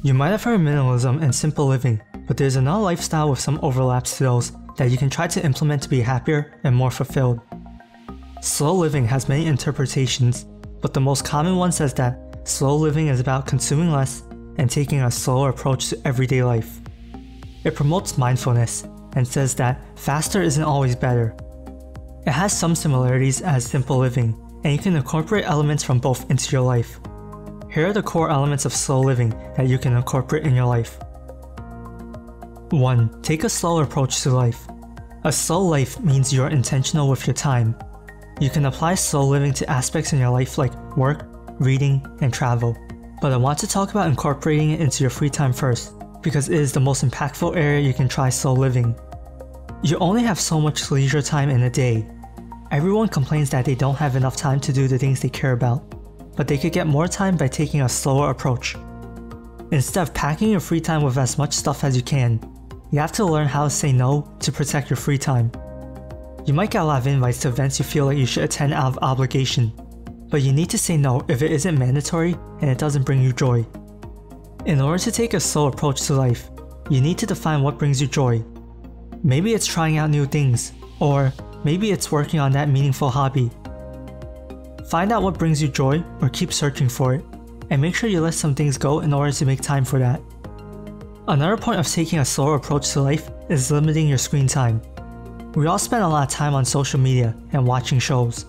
You might have heard minimalism and simple living, but there's another lifestyle with some overlaps to those that you can try to implement to be happier and more fulfilled. Slow living has many interpretations, but the most common one says that slow living is about consuming less and taking a slower approach to everyday life. It promotes mindfulness and says that faster isn't always better. It has some similarities as simple living, and you can incorporate elements from both into your life. Here are the core elements of slow living that you can incorporate in your life. 1. Take a slower approach to life. A slow life means you are intentional with your time. You can apply slow living to aspects in your life like work, reading, and travel. But I want to talk about incorporating it into your free time first, because it is the most impactful area you can try slow living. You only have so much leisure time in a day. Everyone complains that they don't have enough time to do the things they care about, but they could get more time by taking a slower approach. Instead of packing your free time with as much stuff as you can, you have to learn how to say no to protect your free time. You might get a lot of invites to events you feel like you should attend out of obligation, but you need to say no if it isn't mandatory and it doesn't bring you joy. In order to take a slow approach to life, you need to define what brings you joy. Maybe it's trying out new things, or maybe it's working on that meaningful hobby. Find out what brings you joy or keep searching for it, and make sure you let some things go in order to make time for that. Another point of taking a slower approach to life is limiting your screen time. We all spend a lot of time on social media and watching shows.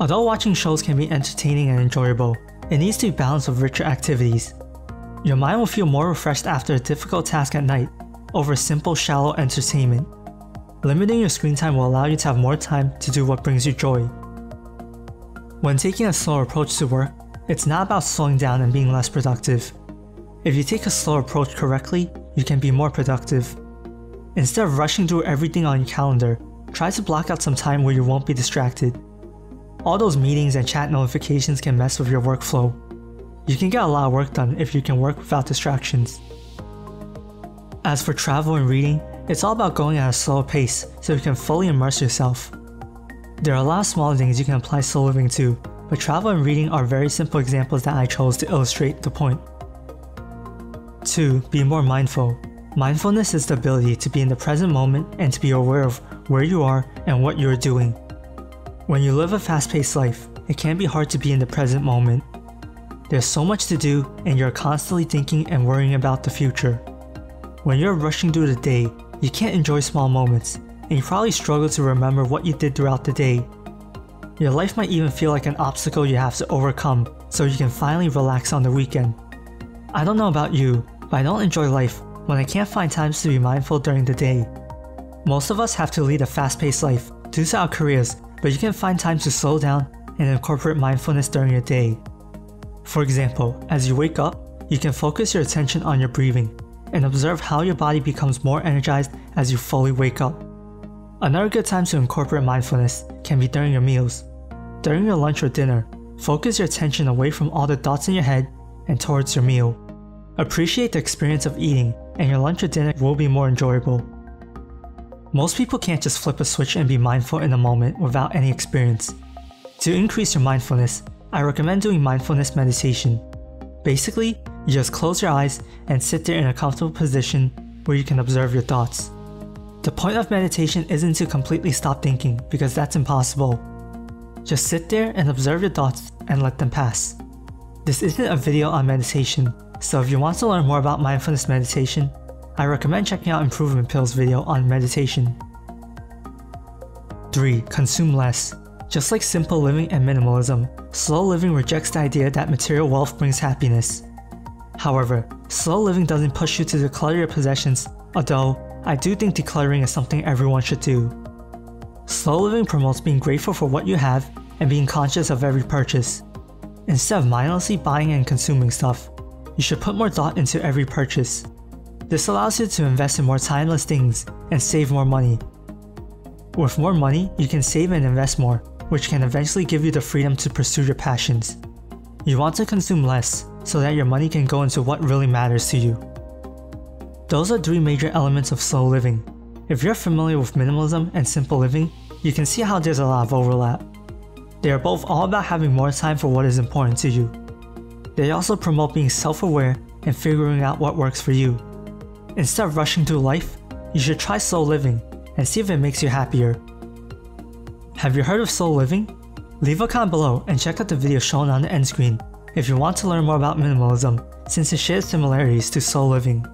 Although watching shows can be entertaining and enjoyable, it needs to be balanced with richer activities. Your mind will feel more refreshed after a difficult task at night over simple, shallow entertainment. Limiting your screen time will allow you to have more time to do what brings you joy. When taking a slower approach to work, it's not about slowing down and being less productive. If you take a slower approach correctly, you can be more productive. Instead of rushing through everything on your calendar, try to block out some time where you won't be distracted. All those meetings and chat notifications can mess with your workflow. You can get a lot of work done if you can work without distractions. As for travel and reading, it's all about going at a slower pace so you can fully immerse yourself. There are a lot of smaller things you can apply slow living to, but travel and reading are very simple examples that I chose to illustrate the point. 2. Be more mindful. Mindfulness is the ability to be in the present moment and to be aware of where you are and what you are doing. When you live a fast-paced life, it can be hard to be in the present moment. There's so much to do and you're constantly thinking and worrying about the future. When you're rushing through the day, you can't enjoy small moments, and you probably struggle to remember what you did throughout the day. Your life might even feel like an obstacle you have to overcome so you can finally relax on the weekend. I don't know about you, but I don't enjoy life when I can't find times to be mindful during the day. Most of us have to lead a fast-paced life due to our careers, but you can find time to slow down and incorporate mindfulness during your day. For example, as you wake up, you can focus your attention on your breathing and observe how your body becomes more energized as you fully wake up. Another good time to incorporate mindfulness can be during your meals. During your lunch or dinner, focus your attention away from all the thoughts in your head and towards your meal. Appreciate the experience of eating, and your lunch or dinner will be more enjoyable. Most people can't just flip a switch and be mindful in a moment without any experience. To increase your mindfulness, I recommend doing mindfulness meditation. Basically, you just close your eyes and sit there in a comfortable position where you can observe your thoughts. The point of meditation isn't to completely stop thinking, because that's impossible. Just sit there and observe your thoughts and let them pass. This isn't a video on meditation, so if you want to learn more about mindfulness meditation, I recommend checking out Improvement Pill's video on meditation. 3. Consume less. Just like simple living and minimalism, slow living rejects the idea that material wealth brings happiness. However, slow living doesn't push you to declutter your possessions, although I do think decluttering is something everyone should do. Slow living promotes being grateful for what you have and being conscious of every purchase. Instead of mindlessly buying and consuming stuff, you should put more thought into every purchase. This allows you to invest in more timeless things and save more money. With more money, you can save and invest more, which can eventually give you the freedom to pursue your passions. You want to consume less so that your money can go into what really matters to you. Those are 3 major elements of slow living. If you're familiar with minimalism and simple living, you can see how there's a lot of overlap. They are both all about having more time for what is important to you. They also promote being self-aware and figuring out what works for you. Instead of rushing through life, you should try slow living and see if it makes you happier. Have you heard of slow living? Leave a comment below and check out the video shown on the end screen if you want to learn more about minimalism, since it shares similarities to slow living.